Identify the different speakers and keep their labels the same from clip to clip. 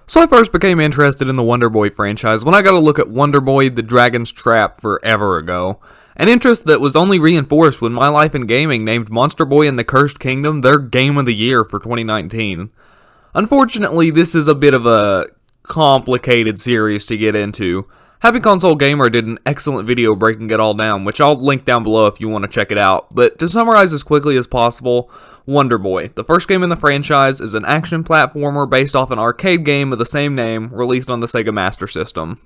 Speaker 1: So I first became interested in the Wonder Boy franchise when I got a look at Wonder Boy: The Dragon's Trap forever ago. An interest that was only reinforced when My Life in Gaming named Monster Boy and the Cursed Kingdom their Game of the Year for 2019. Unfortunately, this is a bit of a complicated series to get into. Happy Console Gamer did an excellent video breaking it all down, which I'll link down below if you want to check it out. But to summarize as quickly as possible, Wonder Boy, the first game in the franchise, is an action platformer based off an arcade game of the same name released on the Sega Master System.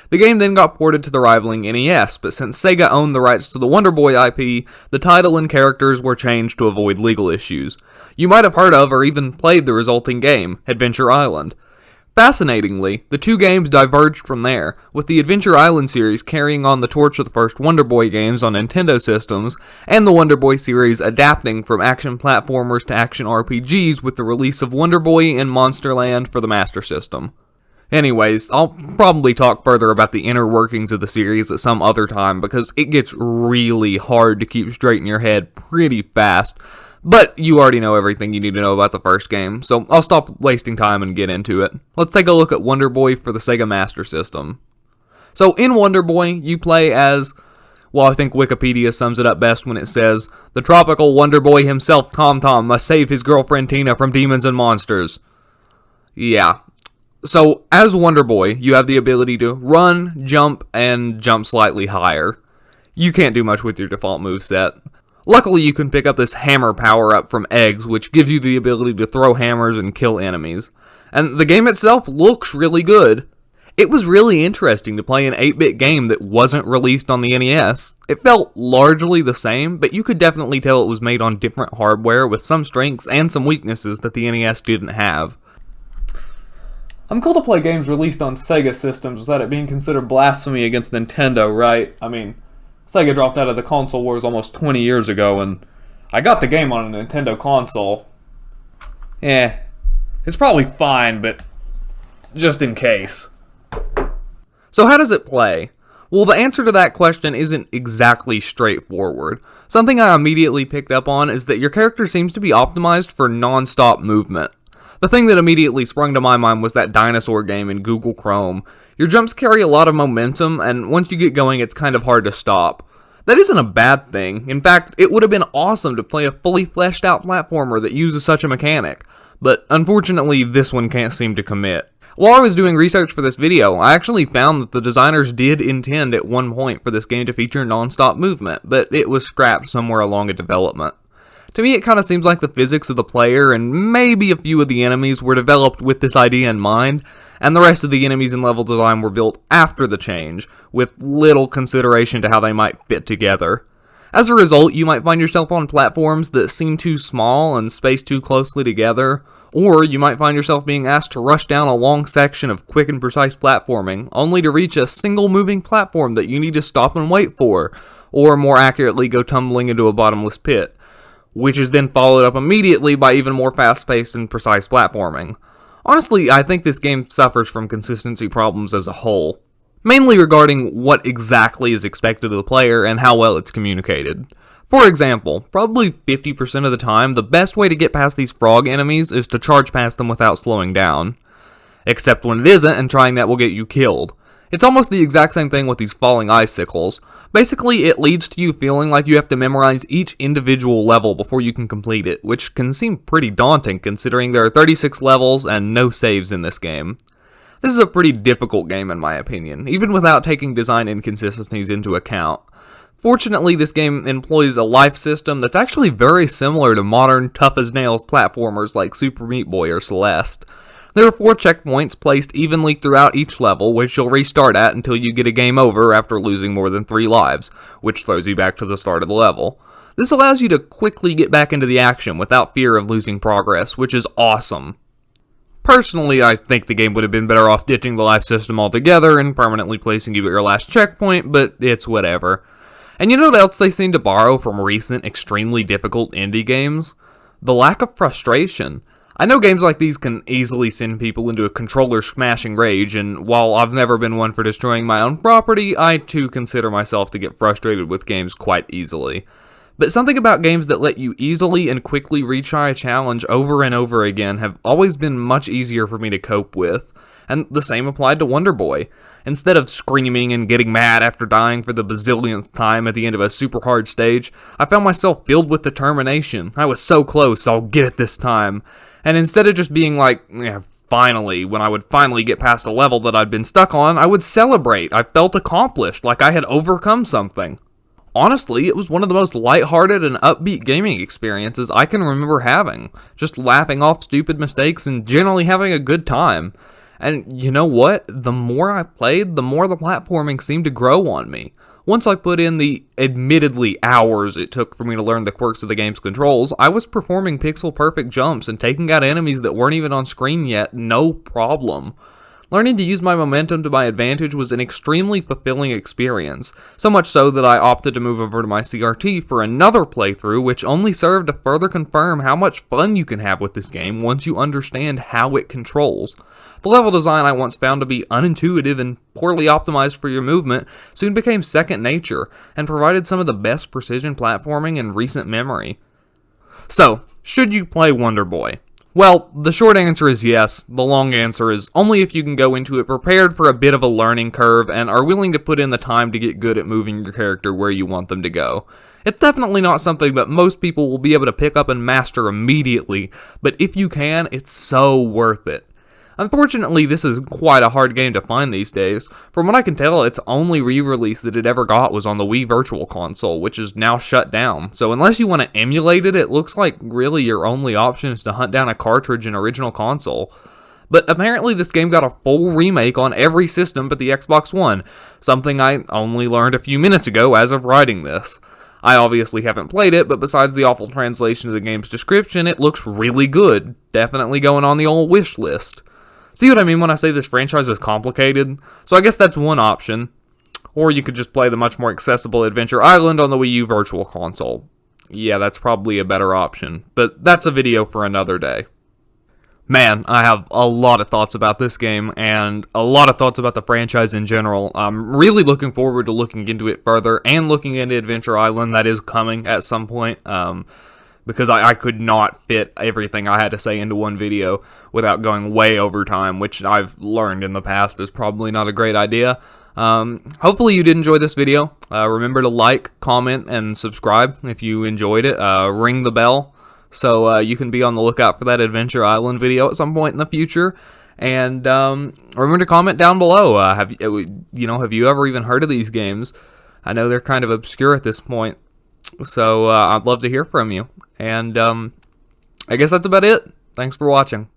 Speaker 1: The game then got ported to the rivaling NES, but since Sega owned the rights to the Wonder Boy IP, the title and characters were changed to avoid legal issues. You might have heard of or even played the resulting game, Adventure Island. Fascinatingly, the two games diverged from there, with the Adventure Island series carrying on the torch of the first Wonder Boy games on Nintendo systems, and the Wonder Boy series adapting from action platformers to action RPGs with the release of Wonder Boy and Monsterland for the Master System. Anyways, I'll probably talk further about the inner workings of the series at some other time because it gets really hard to keep straight in your head pretty fast, but you already know everything you need to know about the first game, so I'll stop wasting time and get into it. Let's take a look at Wonder Boy for the Sega Master System. So in Wonder Boy, you play as, well, I think Wikipedia sums it up best when it says, the tropical Wonder Boy himself, Tom Tom, must save his girlfriend Tina from demons and monsters. Yeah. So, as Wonder Boy, you have the ability to run, jump, and jump slightly higher. You can't do much with your default moveset. Luckily, you can pick up this hammer power-up from eggs, which gives you the ability to throw hammers and kill enemies. And the game itself looks really good. It was really interesting to play an 8-bit game that wasn't released on the NES. It felt largely the same, but you could definitely tell it was made on different hardware with some strengths and some weaknesses that the NES didn't have. I'm cool to play games released on Sega systems without it being considered blasphemy against Nintendo, right? I mean, Sega dropped out of the console wars almost 20 years ago, and I got the game on a Nintendo console. It's probably fine, but just in case. So how does it play? Well, the answer to that question isn't exactly straightforward. Something I immediately picked up on is that your character seems to be optimized for non-stop movement. The thing that immediately sprung to my mind was that dinosaur game in Google Chrome. Your jumps carry a lot of momentum, and once you get going, it's kind of hard to stop. That isn't a bad thing. In fact, it would have been awesome to play a fully fleshed out platformer that uses such a mechanic. But unfortunately, this one can't seem to commit. While I was doing research for this video, I actually found that the designers did intend at one point for this game to feature non-stop movement, but it was scrapped somewhere along in development. To me, it kind of seems like the physics of the player and maybe a few of the enemies were developed with this idea in mind, and the rest of the enemies and level design were built after the change, with little consideration to how they might fit together. As a result, you might find yourself on platforms that seem too small and spaced too closely together, or you might find yourself being asked to rush down a long section of quick and precise platforming, only to reach a single moving platform that you need to stop and wait for, or more accurately go tumbling into a bottomless pit, which is then followed up immediately by even more fast-paced and precise platforming. Honestly, I think this game suffers from consistency problems as a whole, mainly regarding what exactly is expected of the player and how well it's communicated. For example, probably 50% of the time, the best way to get past these frog enemies is to charge past them without slowing down. Except when it isn't, and trying that will get you killed. It's almost the exact same thing with these falling icicles. Basically, it leads to you feeling like you have to memorize each individual level before you can complete it, which can seem pretty daunting considering there are 36 levels and no saves in this game. This is a pretty difficult game in my opinion, even without taking design inconsistencies into account. Fortunately, this game employs a life system that's actually very similar to modern tough-as-nails platformers like Super Meat Boy or Celeste. There are 4 checkpoints placed evenly throughout each level, which you'll restart at until you get a game over after losing more than 3 lives, which throws you back to the start of the level. This allows you to quickly get back into the action without fear of losing progress, which is awesome. Personally, I think the game would have been better off ditching the life system altogether and permanently placing you at your last checkpoint, but it's whatever. And you know what else they seem to borrow from recent, extremely difficult indie games? The lack of frustration. I know games like these can easily send people into a controller-smashing rage, and while I've never been one for destroying my own property, I too consider myself to get frustrated with games quite easily. But something about games that let you easily and quickly retry a challenge over and over again have always been much easier for me to cope with. And the same applied to Wonder Boy. Instead of screaming and getting mad after dying for the bazillionth time at the end of a super hard stage, I found myself filled with determination. I was so close, I'll get it this time. And instead of just being like, yeah, finally, when I would finally get past a level that I'd been stuck on, I would celebrate. I felt accomplished, like I had overcome something. Honestly, it was one of the most lighthearted and upbeat gaming experiences I can remember having. Just laughing off stupid mistakes and generally having a good time. And you know what? The more I played, the more the platforming seemed to grow on me. Once I put in the admittedly hours it took for me to learn the quirks of the game's controls, I was performing pixel-perfect jumps and taking out enemies that weren't even on screen yet, no problem. Learning to use my momentum to my advantage was an extremely fulfilling experience, so much so that I opted to move over to my CRT for another playthrough, which only served to further confirm how much fun you can have with this game once you understand how it controls. The level design I once found to be unintuitive and poorly optimized for your movement soon became second nature, and provided some of the best precision platforming in recent memory. So, should you play Wonder Boy? Well, the short answer is yes. The long answer is only if you can go into it prepared for a bit of a learning curve and are willing to put in the time to get good at moving your character where you want them to go. It's definitely not something that most people will be able to pick up and master immediately, but if you can, it's so worth it. Unfortunately, this is quite a hard game to find these days. From what I can tell, its only re-release that it ever got was on the Wii Virtual Console, which is now shut down. So unless you want to emulate it, it looks like really your only option is to hunt down a cartridge in Original Console. But apparently this game got a full remake on every system but the Xbox One, something I only learned a few minutes ago as of writing this. I obviously haven't played it, but besides the awful translation of the game's description, it looks really good. Definitely going on the old wish list. See what I mean when I say this franchise is complicated? So I guess that's one option. Or you could just play the much more accessible Adventure Island on the Wii U Virtual Console. Yeah, that's probably a better option, but that's a video for another day. Man, I have a lot of thoughts about this game, and a lot of thoughts about the franchise in general. I'm really looking forward to looking into it further, and looking into Adventure Island. That is coming at some point. Because I could not fit everything I had to say into one video without going way over time, which I've learned in the past is probably not a great idea. Hopefully you did enjoy this video. Remember to like, comment, and subscribe if you enjoyed it. Ring the bell so you can be on the lookout for that Adventure Island video at some point in the future. And remember to comment down below. Have you ever even heard of these games? I know they're kind of obscure at this point. So I'd love to hear from you. And I guess that's about it. Thanks for watching.